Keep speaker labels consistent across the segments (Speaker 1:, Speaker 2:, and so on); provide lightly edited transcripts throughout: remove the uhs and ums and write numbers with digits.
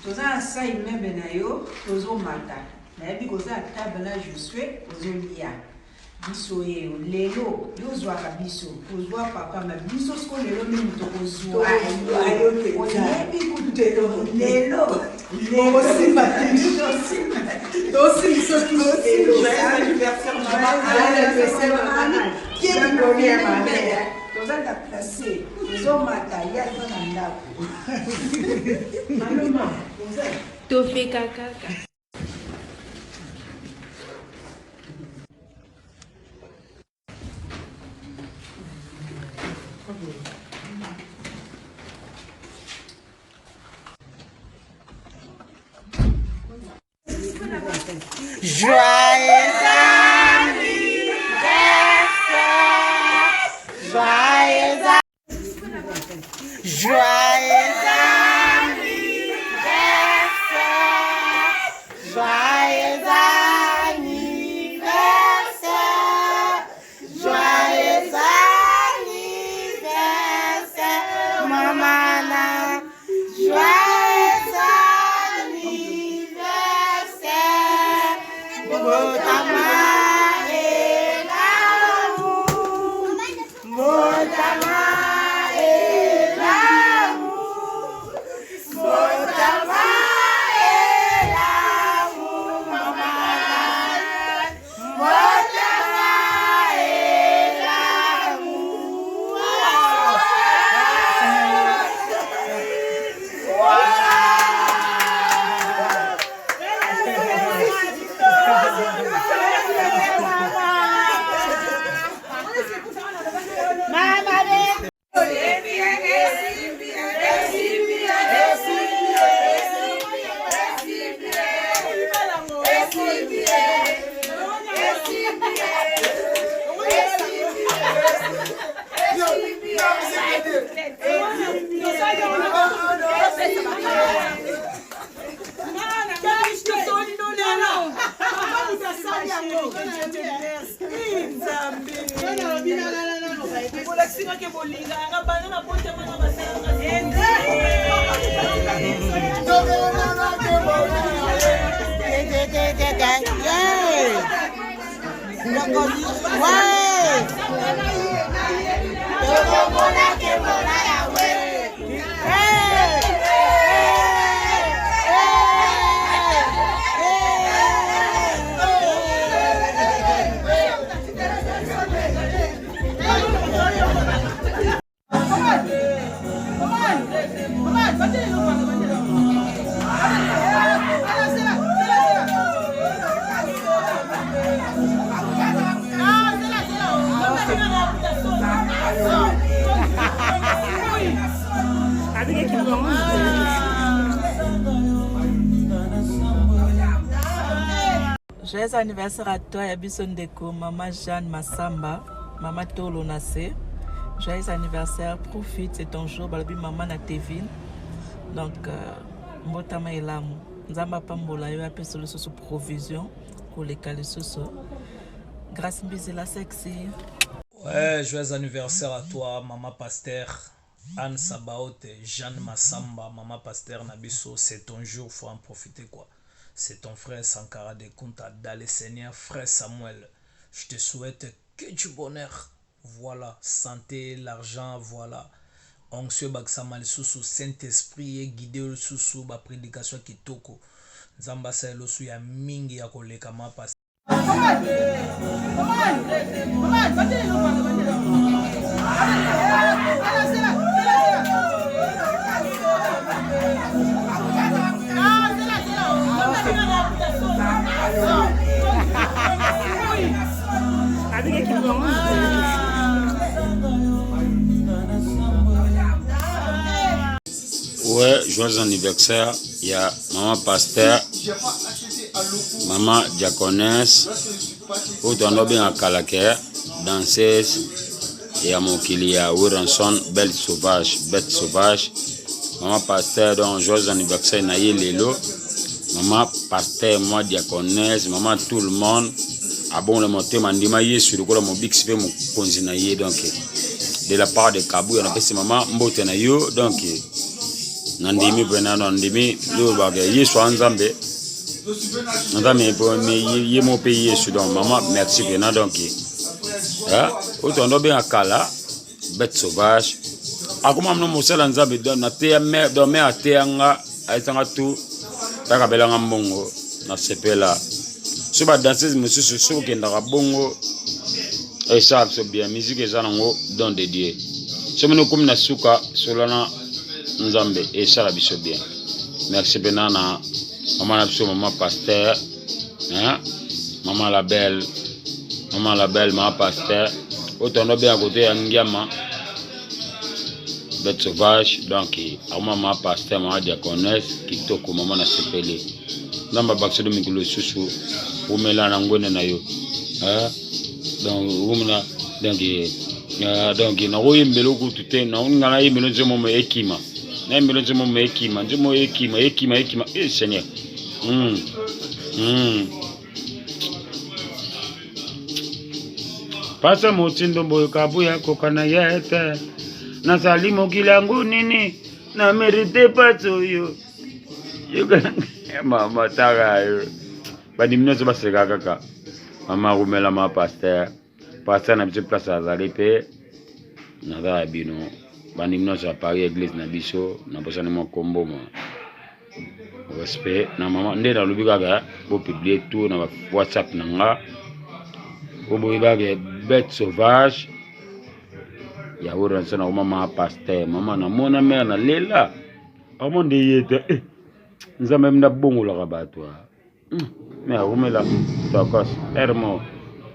Speaker 1: Toza sa imebe na yo tozo mata na yebi koza table na Josué ozolia biso ye lelo yo zwaka biso kozwa papa ma biso sko lelo mimi tokozwa ayo yebi kutelo lelo simba aussi biso joyeux anniversaire maman qui est le premier maman toza la placer zo mata ya na ndako maloma
Speaker 2: tofika kaka.
Speaker 3: Joyeux
Speaker 4: Joyeux anniversaire à toi, Yabison Deko, maman Jeanne Massamba, maman Tolo Nassé. Joyeux anniversaire, profite, c'est ton jour, balabi maman na Tevin. Donc, mbotama elamu. Nzamba pambola yo ape solo sous provision pour les calesoso. Grâce mbizela sexy.
Speaker 5: Ouais, joyeux anniversaire à toi, maman Pasteur. Anne Sabaote, Jeanne Massamba, maman Pasteur Nabiso, c'est ton jour, faut en profiter quoi. C'est ton frère Sankara de Kunta, dans le Seigneur, frère Samuel. Je te souhaite que du bonheur. Voilà, santé, l'argent, voilà. Onction Baksama, le sous Saint-Esprit, et guidé le sous ba prédication qui toko. Zamba sa lo su ya mingi ya koleka ma pas.
Speaker 6: Ouais, joyeux anniversaire. Il y a maman Pasteur, maman Diaconesse, autant bien à Calaquer, danseuse, et à mon Kilia, Wiranson, bête sauvage. Maman Pasteur, donc joyeux anniversaire, Naïe Lelo. Maman Pasteur, moi Diaconesse, maman tout le monde. Ah bon, le monté m'a dit, maïe sur le coup, mon big spé, mon konzinaïe, donc de la part de Kabou, on appelle ses maman Mbotenayo, donc. nandimi pena nandimi lo ba ke yesu anzambe nzambe po me yemo pe yesu donc maman merci pena donc autant do bien akala bête sauvage akoma mno mosala nzambe na te mer do mer ateanga aitanga tout takabelanga mbongo na sepela so ba danseuse monsieur so kendaka bongo et ça c'est bien musique et ça nango don de Dieu so mino comme na suka solana nzambe et ça la biso bien merci benana maman la maman pasteur hein maman la belle maman pasteur autant no bien à côté ya Ngiama bête sauvage donc maman pasteur maman diaconesse kitoko maman na sepelé namba baksedo mikolo susu umela na ngone na yo hein donc umna donc na oyembelo kutute na ngana yembelo nzemo mo ekima na yembelo nzemo mo ekima nzemo ekima Seigneur pasa motindo boyo kabuya kokana yete na salimo kilangu nini na merite pato yo mama taga yo bani mino ba seka kaka mama rumela ma pasteur na biso place azali pe na za bino bani mino za Paris église na biso na posana mo kombo mo respect na mama nde na lobi kaka bo publier tout na WhatsApp nanga bo ba bête sauvage ya wora sana mama pasteur mama na mona mère na lela amonde yete nzambe mna bongo la rabatwa mais rumela tokos hermo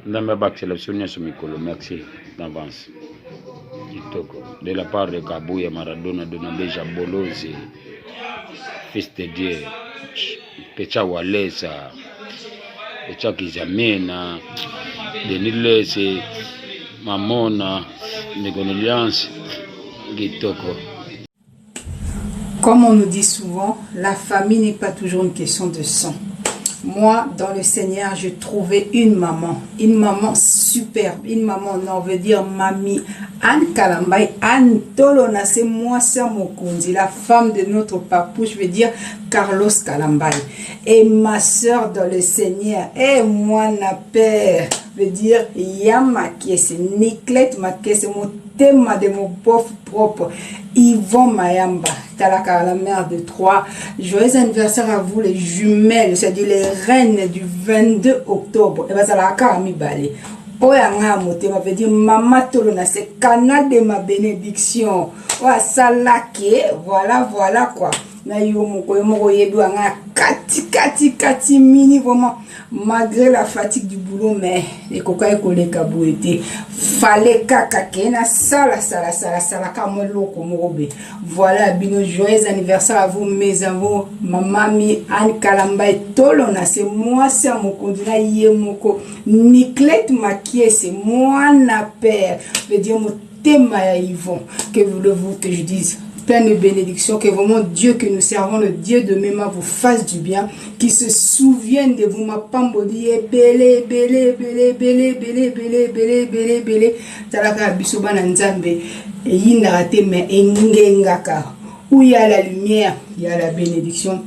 Speaker 6: ndambe bakela sonia somikolo merci d'avance kitoko de la part de Kabuya Maradona Donambeja Bolozi fils de Dieu Pecha Walesa Pecha Kizamena Denilese Mamona Negoneliance kitoko.
Speaker 1: Comme on nous dit souvent, la famille n'est pas toujours une question de sang. Moi, dans le Seigneur, j'ai trouvé une maman superbe, une maman, on veut dire mamie, Anne Kalambay, Anne Tolona, c'est moi, c'est Mokundi, la femme de notre papou, je veux dire Carlos Kalambay. Et ma soeur dans le Seigneur, et moi, na père, veut dire Yamakiese, Niclette Makiese, mon thème de mon pauvre propre, Yvon Mayamba, Talaka, la mère de 3. Joyeux anniversaire à vous, les jumelles, c'est-à-dire les reines du 22 octobre. Et bien, ça l'a carrément balé. Oyanga motema veut dire maman Tolona, c'est canal de ma bénédiction. Wa salake, voilà quoi. Na yo moko yedu anga kati mini vraiment malgré la fatigue du boulot mais les coca écolé kabouete fallait kaka kena sala kamo loko morobe. Voilà bino joyeux anniversaire à vous mes amours mamami Anne Kalambay Tolona, c'est moi c'est mon kondina yemoko Niclette Makie, c'est moi na père veut dire mon thème à Yvon que voulez-vous que je dise plein de bénédictions, que vraiment Dieu que nous servons, le Dieu de Mema vous fasse du bien, qui se souvienne de vous, ma pambodi, belé, talaka bisoba na nzambe, et yinarate me engengaka, où il y a la lumière, il y a la bénédiction.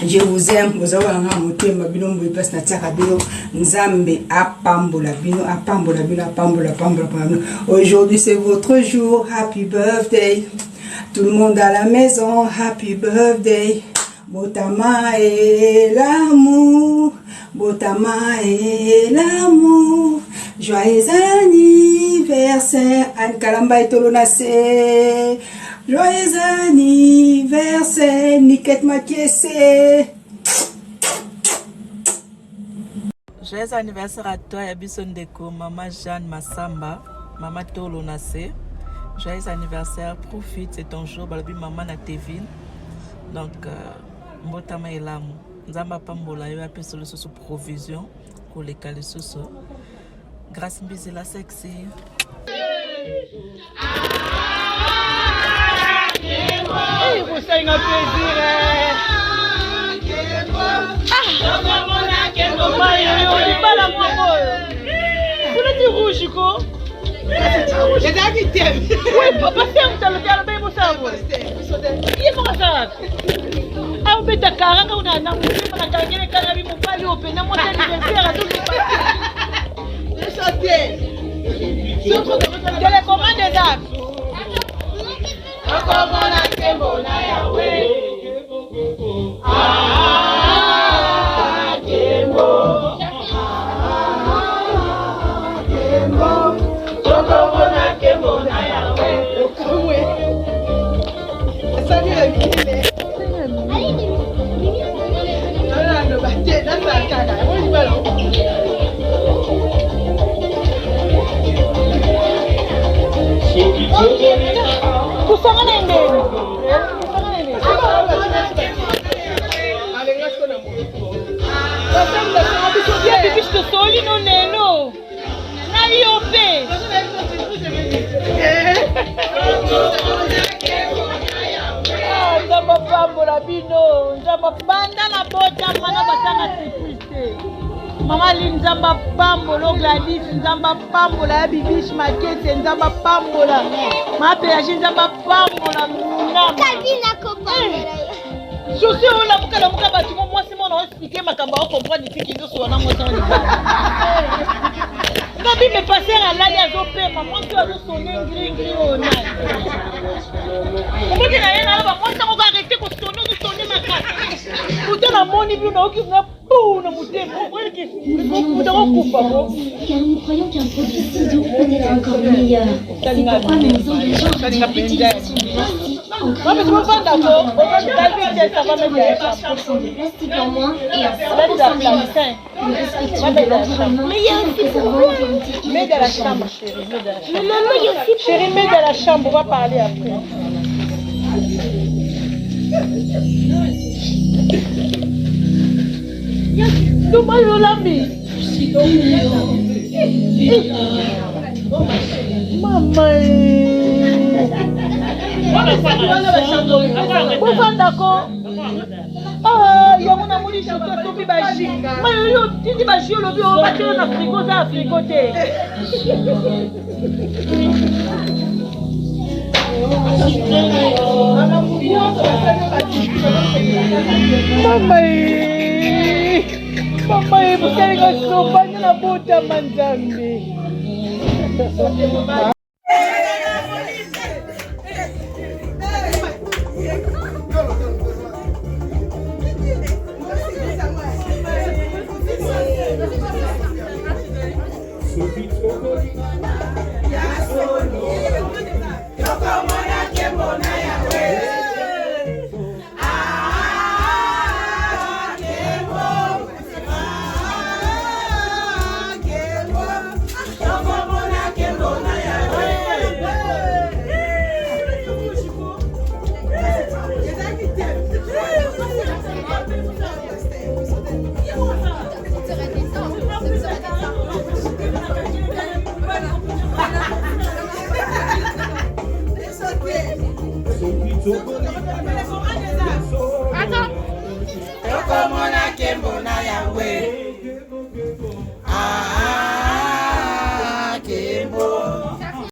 Speaker 1: Je vous aime, vous avez un moté, ma bino mou passe na tiaka bino, nzambe apambola bino. Aujourd'hui c'est votre jour, happy birthday. Tout le monde à la maison, happy birthday. Botama et l'amour, joyeux anniversaire, Anne Kalambay Tolona, joyeux anniversaire, Niclette Makiese.
Speaker 4: Joyeux anniversaire à toi, Yabison Deko, maman Jeanne Massamba, maman Tolona. Joyeux anniversaire, profite, c'est ton jour, balabi maman na Tevin. Donc, mbotama elamu. Nzamba pambola yo ape solo sous provision pour les cales sous. Grâce mbisi la sexy.
Speaker 3: Hey, vous avez un plaisir. Vous êtes rouge, quoi? Oui, papa, c'est un peu le Ye mo ça. Ah beta karanga una na mtima na kangene kana bi mupali opena mo anniversaire tout le chantier. Télécommande des dates. Akomona tembo na yawe. Ah tembo. Tembo. Akomona tembo na yawe. Okumwe. Salut la mine. Non, batte, là ça caga. On y va là. Kusanga na ndeni. Kusanga na ndeni. Alenga sona mo. Basamba sana bisodia bibish to soli no nelo. Na yope. Nzamba pambola bino, nzamba banda na bota mana batanga sécurité. Mama li nzamba pambola Gladys, nzamba pambola ya bibish makete, nzamba pambola. Ma péage nzamba pambola namba.
Speaker 2: Kabina kopambola.
Speaker 3: Je suis où la muka batu moi c'est mon expliquer makamba on comprendre ici qui nous soit na moi ça. Nabi me passer à l'aller à zoper maman tu as sonné gris au nez. Comment tu n'as rien à voir moi ça on va arrêter qu'on sonner ma carte. Vous te la moni bien au qui na pou na mouté pour qui vous devons couper.
Speaker 7: Car nous croyons qu'un produit ciseau peut être encore meilleur. C'est pourquoi nous nous engageons à réduire l'utilisation du plastique en créant un produit de plastique en moins et à 100% d'émission. Nous respectons l'environnement et nous préservons la qualité.
Speaker 3: Mets dans la chambre, chérie. Chérie, mets dans la chambre, on va parler après. Comment je l'ami? Maman. Vous d'accord? Ah, il y a mon amour qui chante au bibaji. Moi, tu dis baji au lobby, on va tirer dans frigo, ça a frigoté. Mama, vous savez que je suis pas de la botte à Manzambi.